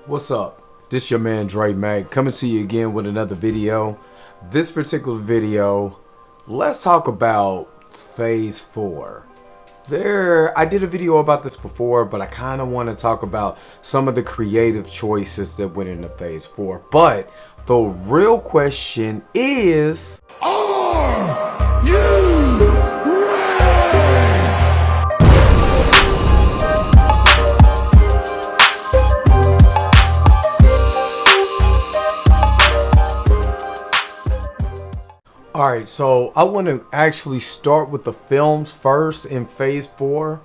What's up? This your man Dre Mac coming to you again with another video. This particular video, let's talk about Phase 4. I did a video about this before, but I kind of want to talk about some of the creative choices that went into Phase 4. But the real question is, are you ready? Alright, so I want to actually start with the films first in Phase 4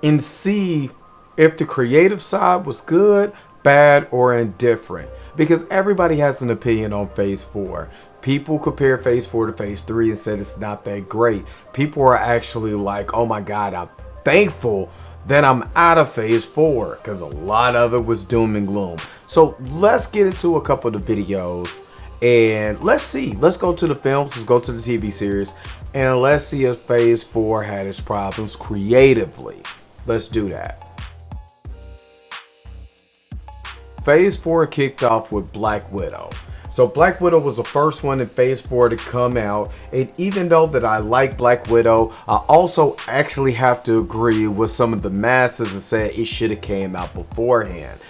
and see if the creative side was good, bad, or indifferent. Because everybody has an opinion on Phase 4. People compare Phase 4 to Phase 3 and said it's not that great. People are actually like, oh my god, I'm thankful that I'm out of Phase 4 because a lot of it was doom and gloom. So let's get into a couple of the videos. And let's go to the films, let's go to the TV series, and let's see if Phase 4 had its problems creatively. Let's do that. Phase 4 kicked off with Black Widow. So Black Widow was the first one in Phase 4 to come out, and even though that I like Black Widow, I also actually have to agree with some of the masses that said it should have came out beforehand.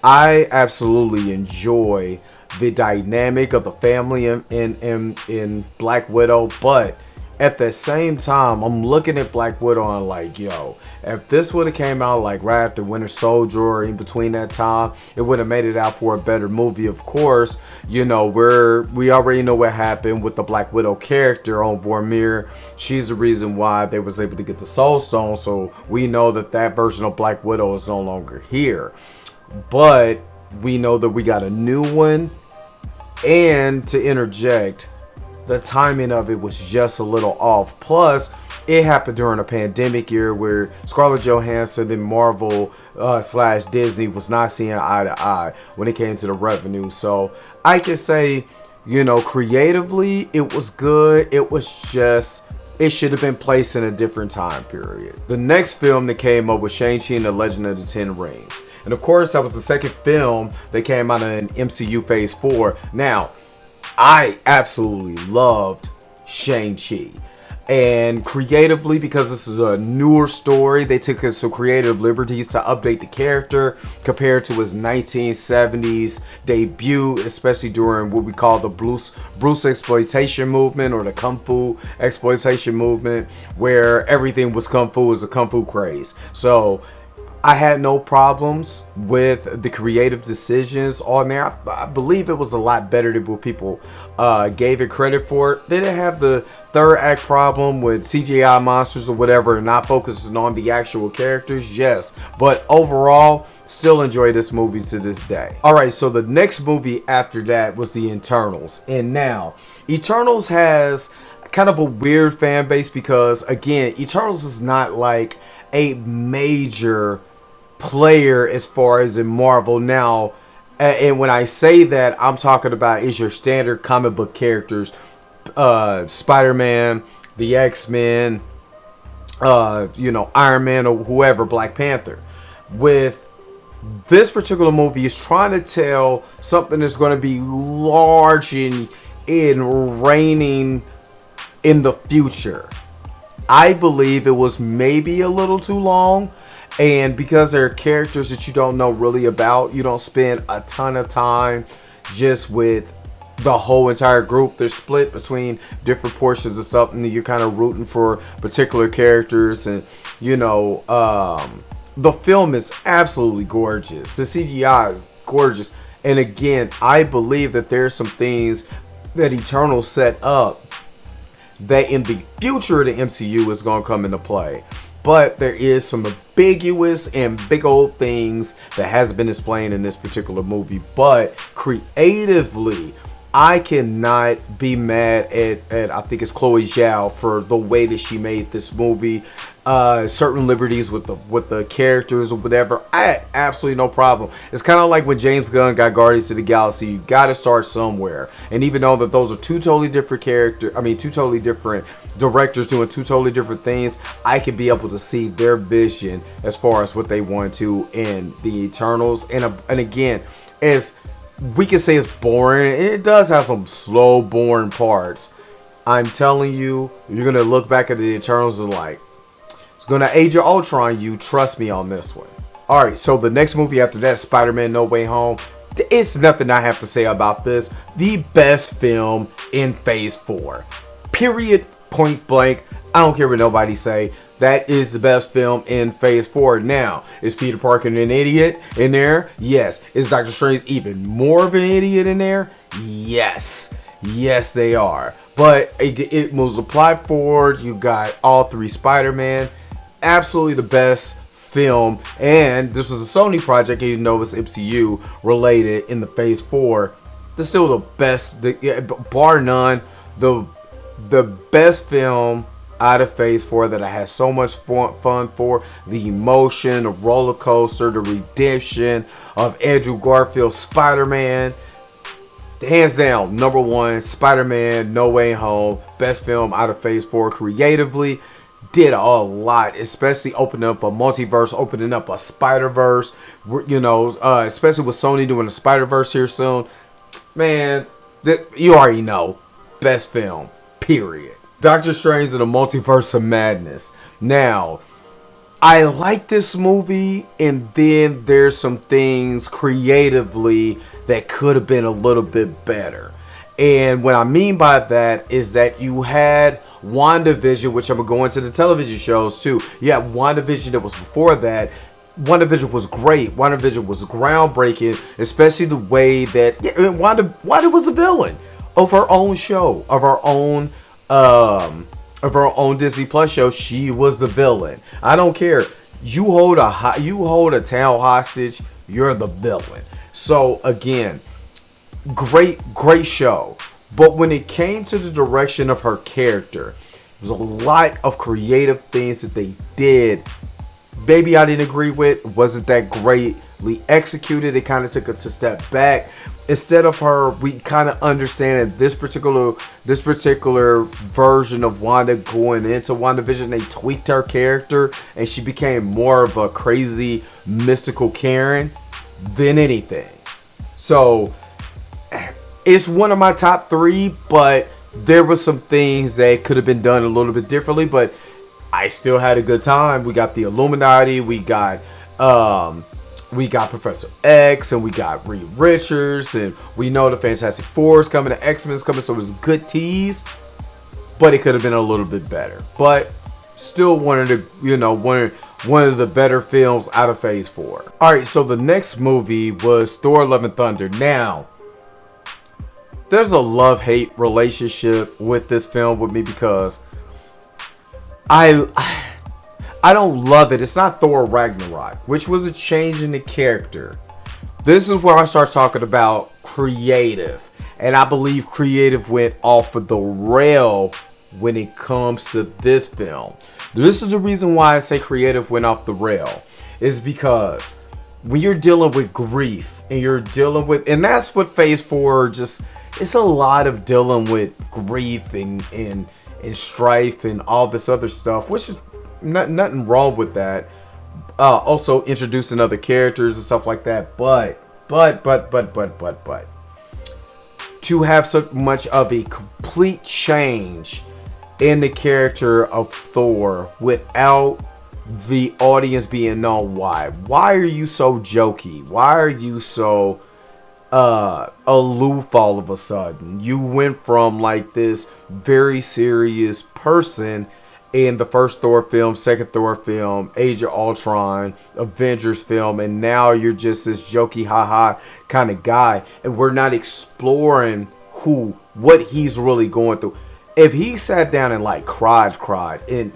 I absolutely enjoy the dynamic of the family in Black Widow, but at the same time I'm looking at Black Widow and I'm like, yo, if this would have came out like right after Winter Soldier or in between that time, it would have made it out for a better movie. Of course, you know, we already know what happened with the Black Widow character on Vormir. She's the reason why they was able to get the Soul Stone, so we know that that version of Black Widow is no longer here. But we know that we got a new one, and to interject, the timing of it was just a little off. Plus, it happened during a pandemic year where Scarlett Johansson and Marvel slash Disney was not seeing eye to eye when it came to the revenue. So I can say, you know, creatively it was good. It was just, it should have been placed in a different time period. The next film that came up was Shang-Chi and the Legend of the Ten Rings. And of course, that was the second film that came out in MCU Phase 4. Now, I absolutely loved Shang-Chi. And creatively, because this is a newer story, they took some creative liberties to update the character compared to his 1970s debut, especially during what we call the Bruce exploitation movement, or the Kung Fu exploitation movement, where everything was Kung Fu, was a Kung Fu craze. So I had no problems with the creative decisions on there. I believe it was a lot better than what people gave it credit for. They didn't have the third act problem with CGI monsters or whatever and not focusing on the actual characters, yes. But overall, still enjoy this movie to this day. Alright, so the next movie after that was the Eternals. And now, Eternals has kind of a weird fan base because, again, Eternals is not like a major player as far as in Marvel now, and when I say that, I'm talking about is your standard comic book characters, Spider-Man, the X-Men, you know, Iron Man, or whoever, Black Panther. With this particular movie, is trying to tell something that's going to be large in reigning in the future. I believe it was maybe a little too long, and because there are characters that you don't know really about, you don't spend a ton of time just with the whole entire group. They're split between different portions of something that you're kind of rooting for particular characters. And you know, the film is absolutely gorgeous. The CGI is gorgeous, and again, I believe that there's some things that Eternal set up that in the future of the MCU is going to come into play. But there is some ambiguous and big old things that has been explained in this particular movie. But creatively, I cannot be mad at I think it's Chloe Zhao for the way that she made this movie. Certain liberties with the characters or whatever, I had absolutely no problem. It's kind of like when James Gunn got Guardians of the Galaxy. You got to start somewhere, and even though that those are two totally different two totally different directors doing two totally different things, I could be able to see their vision as far as what they want to in the Eternals. And again, as we can say, it's boring. It does have some slow, boring parts. I'm telling you, you're gonna look back at the Eternals and like, it's gonna Age of Ultron you. Trust me on this one. Alright, so the next movie after that, Spider-Man No Way Home. It's nothing I have to say about this. The best film in Phase 4. Period. Point blank. I don't care what nobody say. That is the best film in Phase 4. Now, is Peter Parker an idiot in there? Yes. Is Doctor Strange even more of an idiot in there? Yes. Yes, they are. But it moves the plot forward. You got all three Spider-Man. Absolutely the best film. And this was a Sony project, even though it's MCU related in the Phase 4. This is still the best, bar none, the best film out of Phase 4 that I had so much fun for. The emotion, the roller coaster, the redemption of Andrew Garfield's Spider-Man. Hands down, number one, Spider-Man No Way Home. Best film out of Phase 4 creatively. Did a lot, especially opening up a multiverse, opening up a Spider-Verse. You know, especially with Sony doing a Spider-Verse here soon. Man, you already know. Best film, period. Doctor Strange and the Multiverse of Madness. Now, I like this movie, and then there's some things creatively that could have been a little bit better. And what I mean by that is that you had WandaVision, which I'm going to go into the television shows too. You had WandaVision that was before that. WandaVision was great. WandaVision was groundbreaking, especially the way that Wanda was a villain of her own show, of her own Disney Plus show. She was the villain. I don't care. You hold a town hostage, you're the villain. So again, great show. But when it came to the direction of her character, there was a lot of creative things that they did. Maybe I didn't agree with. It wasn't that greatly executed. It kind of took us a step back. Instead of her, we kind of understand that this particular version of Wanda going into WandaVision, they tweaked her character and she became more of a crazy mystical Karen than anything. So it's one of my top 3, but there were some things that could have been done a little bit differently, but I still had a good time. We got the Illuminati, we got Professor X, and we got Reed Richards, and we know the Fantastic Four is coming, the X-Men's coming, so it was a good tease, but it could have been a little bit better. But still one of the better films out of Phase 4. Alright, so the next movie was Thor: Love and Thunder. Now, there's a love-hate relationship with this film with me because I don't love it. It's not Thor Ragnarok, which was a change in the character. This is where I start talking about creative. And I believe creative went off of the rail when it comes to this film. This is the reason why I say creative went off the rail. Is because when you're dealing with grief and that's what Phase 4 just, it's a lot of dealing with grief and strife and all this other stuff, which is nothing wrong with that. Also introducing other characters and stuff like that, but to have so much of a complete change in the character of Thor without the audience being known why are you so jokey, why are you so aloof all of a sudden. You went from like this very serious person in the first Thor film, second Thor film, Age of Ultron, Avengers film, and now you're just this jokey haha kind of guy, and we're not exploring what he's really going through. If he sat down and like cried, and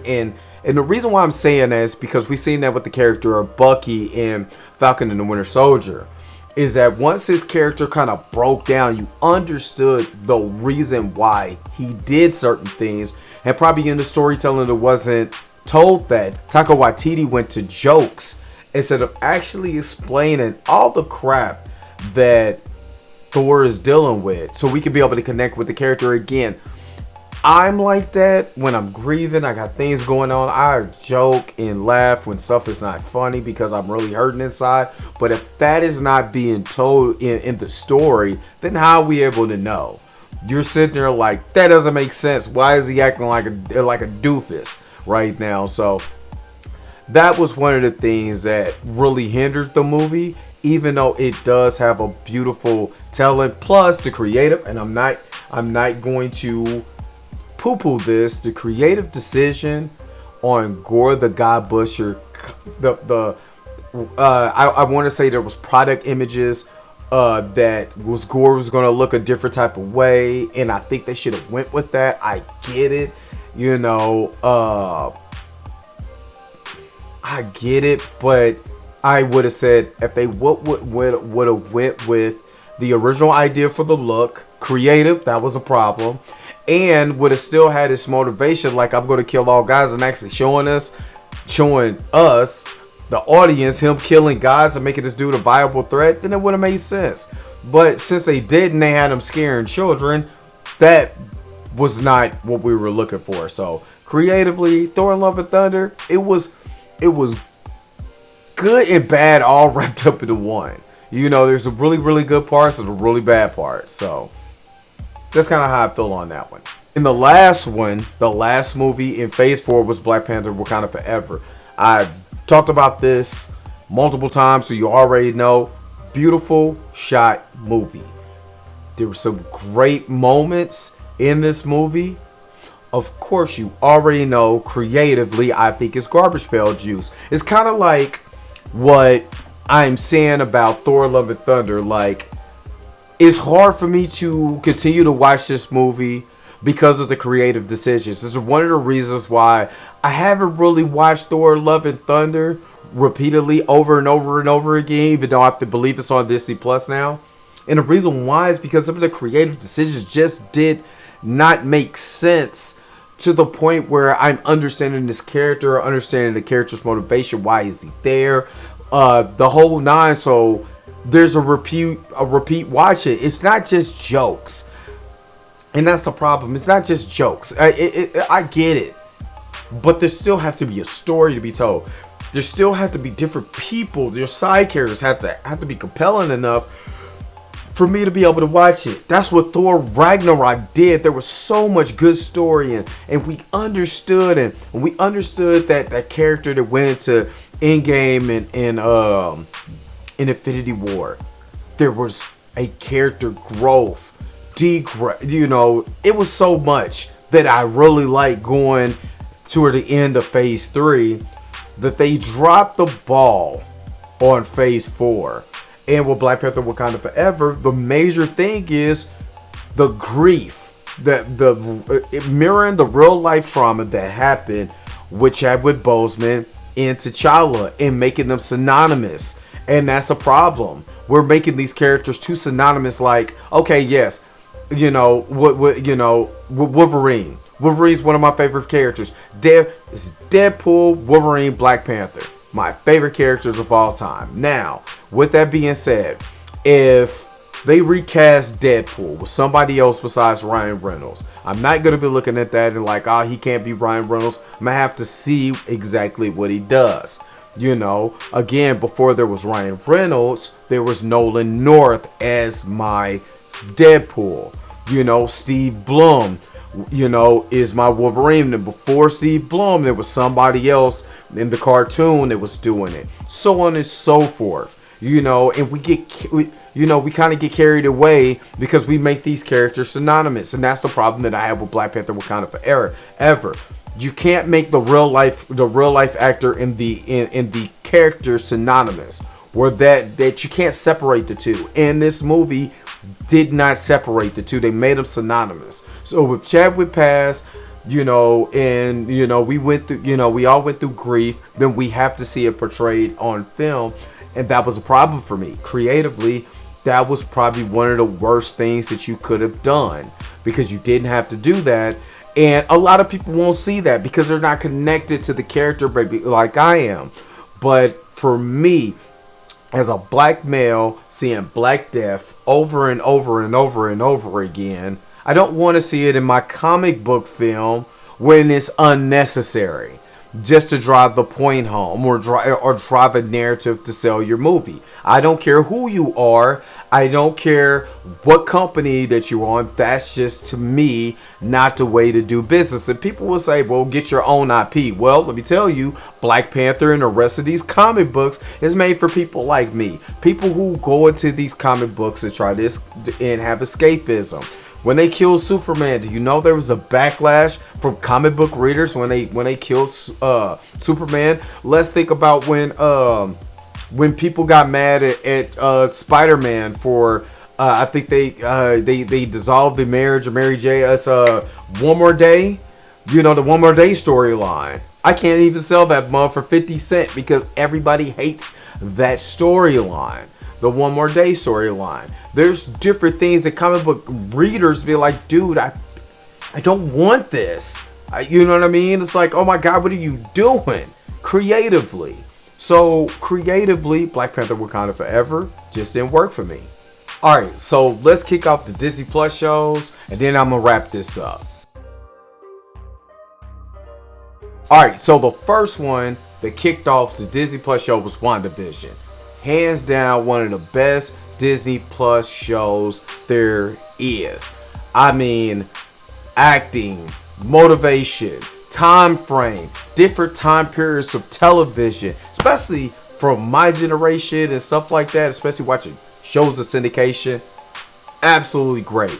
the reason why I'm saying that is because we've seen that with the character of Bucky in Falcon and the Winter Soldier. is that once his character kind of broke down, you understood the reason why he did certain things, and probably in the storytelling it wasn't told that Taika Waititi went to jokes instead of actually explaining all the crap that Thor is dealing with, so we can be able to connect with the character again. I'm like that when I'm grieving. I got things going on. I joke and laugh when stuff is not funny because I'm really hurting inside. But if that is not being told in the story, then how are we able to know? You're sitting there like, that doesn't make sense. Why is he acting like a doofus right now? So that was one of the things that really hindered the movie, even though it does have a beautiful telling. Plus the creative, and I'm not going to poo-poo this, the creative decision on Gore the God Butcher, I want to say there was product images that was Gore was going to look a different type of way, and I think they should have went with that. I get it, you know, I get it, but I would have said if they would have went with the original idea for the look, creative, that was a problem, and would have still had his motivation, like I'm going to kill all guys, and actually showing us, the audience, him killing guys and making this dude a viable threat, then it would have made sense. But since they didn't, they had him scaring children, that was not what we were looking for. So creatively, Thor: Love and Thunder, it was good and bad all wrapped up into one. You know, there's some really good parts and a really bad parts. So that's kind of how I feel on that one. In the last one, the last movie in Phase 4 was Black Panther: Wakanda Forever. I talked about this multiple times, so you already know. Beautiful shot movie. There were some great moments in this movie. Of course, you already know creatively, I think it's garbage pail juice. It's kind of like what I'm saying about Thor: Love and Thunder. Like, it's hard for me to continue to watch this movie because of the creative decisions. This is one of the reasons why I haven't really watched Thor: Love and Thunder repeatedly over and over and over again, even though I have to believe it's on Disney Plus now. And the reason why is because some of the creative decisions just did not make sense to the point where I'm understanding this character, understanding the character's motivation. Why is he there? The whole nine. So there's a repeat watch it. It's not just jokes. And that's the problem. It's not just jokes. I get it. But there still has to be a story to be told. There still have to be different people. Your side characters have to be compelling enough for me to be able to watch it. That's what Thor Ragnarok did. There was so much good story, and we understood, and we understood that character that went into Endgame and in Infinity War. There was a character growth, you know, it was so much that I really like going toward the end of Phase 3 that they dropped the ball on Phase 4. And with Black Panther: Wakanda Forever, the major thing is the grief, mirroring the real life trauma that happened with Chadwick Boseman and T'Challa, and making them synonymous. And that's a problem. We're making these characters too synonymous. Like, okay, yes, you know, Wolverine. Wolverine's one of my favorite characters. It's Deadpool, Wolverine, Black Panther. My favorite characters of all time. Now, with that being said, if they recast Deadpool with somebody else besides Ryan Reynolds, I'm not going to be looking at that and like, he can't be Ryan Reynolds. I'm going to have to see exactly what he does. You know, again, before there was Ryan Reynolds, there was Nolan North as my Deadpool. You know, Steve Blum, you know, is my Wolverine. And before Steve Blum, there was somebody else in the cartoon that was doing it. So on and so forth. You know, and we kind of get carried away because we make these characters synonymous. And that's the problem that I have with Black Panther: Wakanda Forever. You can't make the real life actor and the character synonymous, or that you can't separate the two. And this movie did not separate the two. They made them synonymous. So with Chadwick passed, you know, and you know, we all went through grief, then we have to see it portrayed on film. And that was a problem for me. Creatively, that was probably one of the worst things that you could have done, because you didn't have to do that. And a lot of people won't see that because they're not connected to the character, baby, like I am. But for me, as a black male, seeing Black Death over and over and over and over again, I don't want to see it in my comic book film when it's unnecessary, just to drive the point home, or drive a narrative to sell your movie. I don't care who you are. I don't care what company that you're on. That's just, to me, not the way to do business. And people will say, well, get your own IP. Well, let me tell you, Black Panther and the rest of these comic books is made for people like me. People who go into these comic books and try this and have escapism. When they killed Superman, do you know there was a backlash from comic book readers when they killed Superman? Let's think about when people got mad at Spider-Man for I think they dissolved the marriage of Mary J. as One More Day. You know, the One More Day storyline. I can't even sell that mug for 50 cents because everybody hates that storyline. The One More Day storyline. There's different things that comic book readers be like, dude, I don't want this. You know what I mean? It's like, oh my God, what are you doing? Creatively. So creatively, Black Panther Wakanda Forever just didn't work for me. Alright, so let's kick off the Disney Plus shows, and then I'm going to wrap this up. Alright, so the first one that kicked off the Disney Plus show was WandaVision. Hands down, one of the best Disney Plus shows there is. I mean, acting, motivation, time frame, different time periods of television, especially from my generation and stuff like that, especially watching shows of syndication. Absolutely great.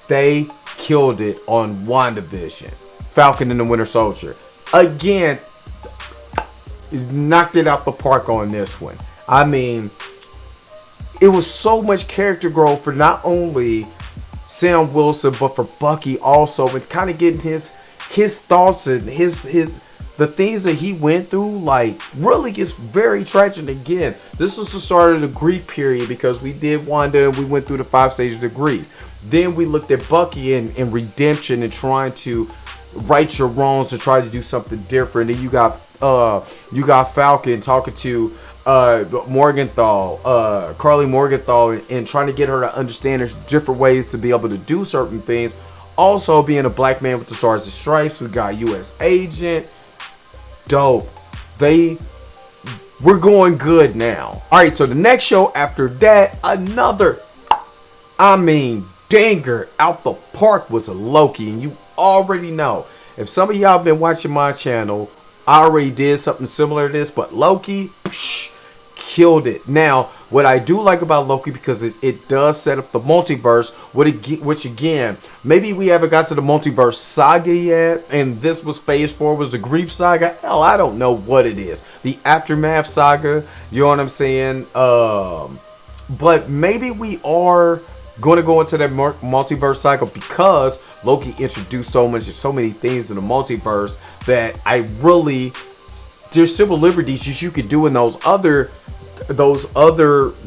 They killed it on WandaVision. Falcon and the Winter Soldier. Again, knocked it out the park on this one. I mean, it was so much character growth for not only Sam Wilson, but for Bucky also, and kind of getting his thoughts and the things that he went through. Like, really gets very tragic. Again, this was the start of the grief period, because we did Wanda and we went through the 5 stages of grief. Then we looked at Bucky and redemption and trying to right your wrongs to try to do something different. And you got Falcon talking to Morgenthau, Carly Morgenthau, and trying to get her to understand there's different ways to be able to do certain things. Also, being a black man with the Stars and Stripes, we got U.S. Agent. Dope. We're going good now. Alright, so the next show after that, another, dinger out the park was a Loki. And you already know, if some of y'all been watching my channel, I already did something similar to this, but Loki, killed it. Now, what I do like about Loki, because it does set up the multiverse, which again, maybe we haven't got to the multiverse saga yet, and this was phase 4, was the grief saga. Hell, I don't know what it is. The aftermath saga, you know what I'm saying? But maybe we are going to go into that multiverse cycle, because Loki introduced so many things in the multiverse that there's civil liberties you could do in those other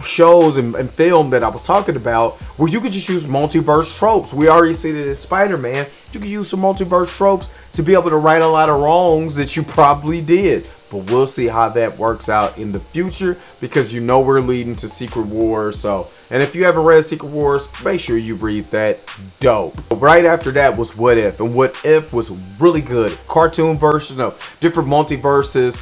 shows and film that I was talking about, where you could just use multiverse tropes. We already see that in Spider-Man. You could use some multiverse tropes to be able to right a lot of wrongs that you probably did. But we'll see how that works out in the future, because you know we're leading to Secret Wars. So, and if you haven't read Secret Wars, make sure you read that. Dope. Right after that was What If, and What If was really good. Cartoon version of different multiverses,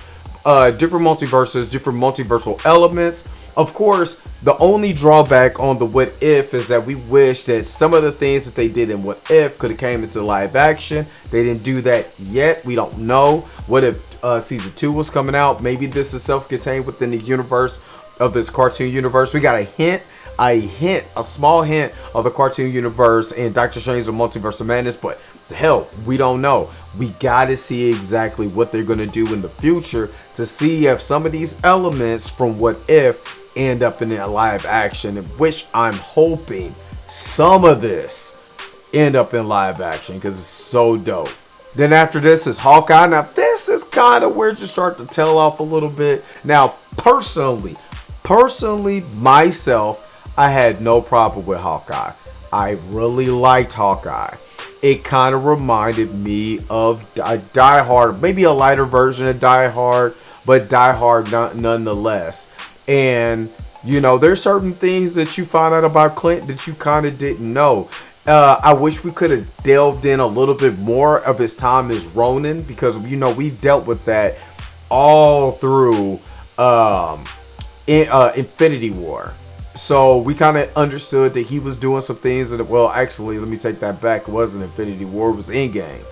different multiversal elements. Of course, the only drawback on the What If is that we wish that some of the things that they did in What If could have came into live action. They didn't do that yet. We don't know. What if season 2 was coming out? Maybe this is self-contained within the universe of this cartoon universe. We got a small hint of the cartoon universe in Doctor Strange: The Multiverse of Madness, but hell, we don't know. We gotta see exactly what they're gonna do in the future to see if some of these elements from What If end up in a live action, which I'm hoping some of this end up in live action, because it's so dope. Then after this is Hawkeye. Now this is kind of where you start to tail off a little bit. Now personally, Personally, myself, I had no problem with Hawkeye. I really liked Hawkeye. It kind of reminded me of a Die Hard, maybe a lighter version of Die Hard, but Die Hard nonetheless. And there's certain things that you find out about Clint that you kind of didn't know. I wish we could have delved in a little bit more of his time as Ronin, because we dealt with that all through Infinity War. So we kind of understood that he was doing some things that, well, actually, let me take that back. It wasn't Infinity War, it was Endgame.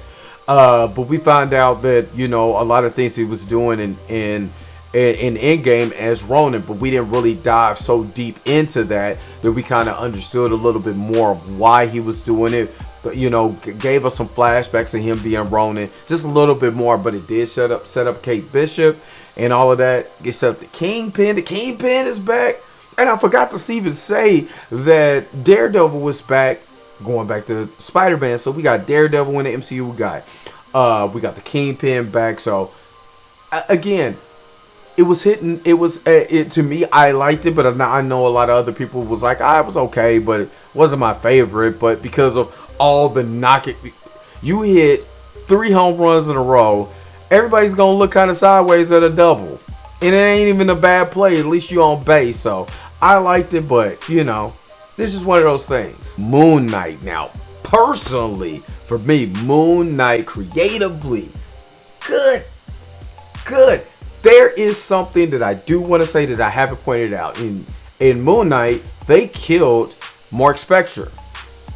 But we found out that, a lot of things he was doing in Endgame as Ronin, but we didn't really dive so deep into that we kind of understood a little bit more of why he was doing it. But, gave us some flashbacks of him being Ronin, just a little bit more, but it did set up Kate Bishop and all of that. Get set up the Kingpin. The Kingpin is back. And I forgot to even say that Daredevil was back, going back to Spider-Man. So we got Daredevil in the MCU. We got the Kingpin back. So again, it was hitting. It was to me. I liked it, but I know a lot of other people was like, it was okay, but it wasn't my favorite. But because of all the knocking, you hit 3 home runs in a row, everybody's gonna look kind of sideways at a double, and it ain't even a bad play. At least you on base. So I liked it, but this is one of those things. Moon Knight. Now, personally, for me, Moon Knight creatively, good. There is something that I do want to say that I haven't pointed out. In Moon Knight, they killed Mark Spector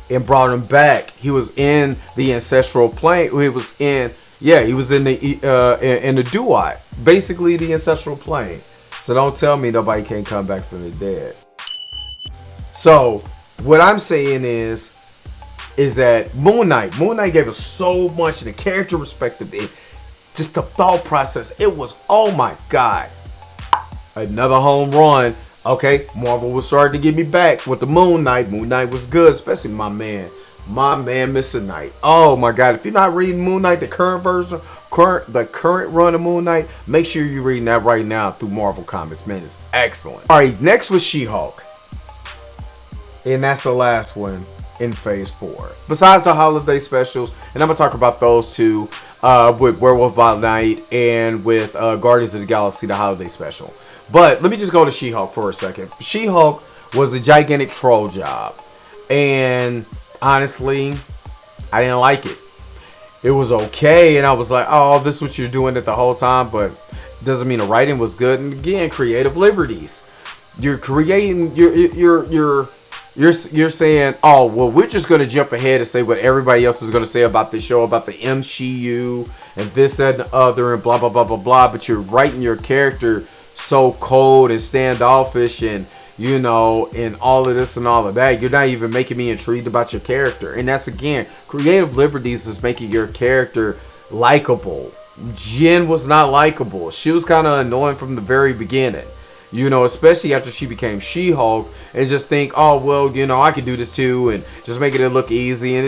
and brought him back. He was in the ancestral plane. He was in the Duat, basically the ancestral plane. So don't tell me nobody can't come back from the dead. So what I'm saying is that Moon Knight gave us so much in the character perspective, just the thought process. It was, oh my God, another home run. Okay, Marvel was starting to get me back with the Moon Knight. Moon Knight was good, especially my man Mr. Knight. Oh my God, if you're not reading Moon Knight, the current run of Moon Knight, make sure you're reading that right now through Marvel Comics. Man, it's excellent. All right, next was She-Hulk, and that's the last one in Phase 4. Besides the holiday specials, and I'm gonna talk about those two with Werewolf by Night and with Guardians of the Galaxy, the holiday special. But let me just go to She-Hulk for a second. She-Hulk was a gigantic troll job, and honestly, I didn't like it. It was okay, and I was like, oh, this is what you're doing it the whole time, but doesn't mean the writing was good. And again, creative liberties. You're creating, you're saying, oh, well, we're just going to jump ahead and say what everybody else is going to say about this show, about the MCU, and this, and the other, and blah, blah, blah, blah, blah. But you're writing your character so cold and standoffish and and all of this and all of that. You're not even making me intrigued about your character. And that's, again, creative liberties is making your character likable. Jen was not likable. She was kind of annoying from the very beginning, especially after she became She-Hulk, and just think, oh, well, I could do this too, and just making it look easy. And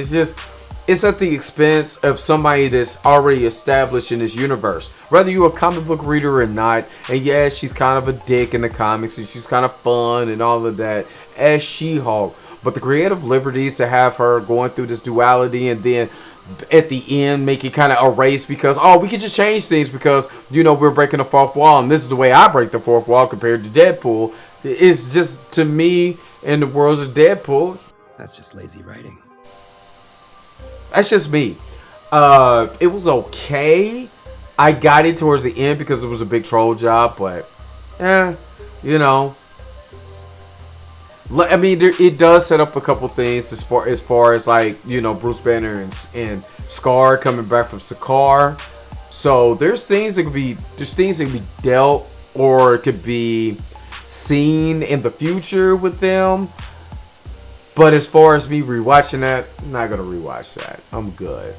it's at the expense of somebody that's already established in this universe. Whether you're a comic book reader or not, and yeah, she's kind of a dick in the comics, and she's kind of fun and all of that as She-Hulk. But the creative liberties to have her going through this duality, and then at the end make it kind of erase because, oh, we can just change things because, we're breaking the fourth wall, and this is the way I break the fourth wall compared to Deadpool. It's just, to me, in the worlds of Deadpool, that's just lazy writing. That's just me. It was okay. I got it towards the end because it was a big troll job, but I mean, it does set up a couple things as far as like, Bruce Banner and Scar coming back from Sakaar. So there's things that could be dealt, or it could be seen in the future with them. But as far as me rewatching that, I'm not gonna rewatch that. I'm good.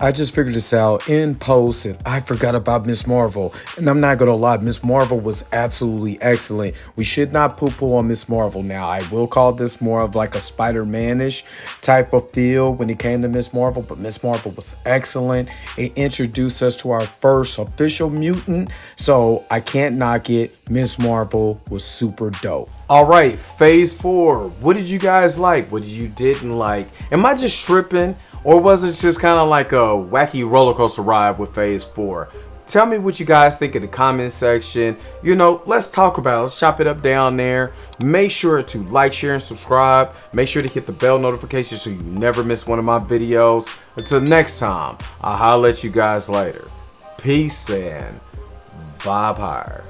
I just figured this out in post and I forgot about Miss Marvel. And I'm not gonna lie, Miss Marvel was absolutely excellent. We should not poo-poo on Miss Marvel now. I will call this more of like a Spider-Man-ish type of feel when it came to Miss Marvel, but Miss Marvel was excellent. It introduced us to our first official mutant, so I can't knock it. Miss Marvel was super dope. All right, phase 4. What did you guys like? What did you didn't like? Am I just tripping? Or was it just kind of like a wacky roller coaster ride with phase 4? Tell me what you guys think in the comment section. You know, let's talk about it. Let's chop it up down there. Make sure to like, share, and subscribe. Make sure to hit the bell notification so you never miss one of my videos. Until next time, I'll holler at you guys later. Peace and vibe higher.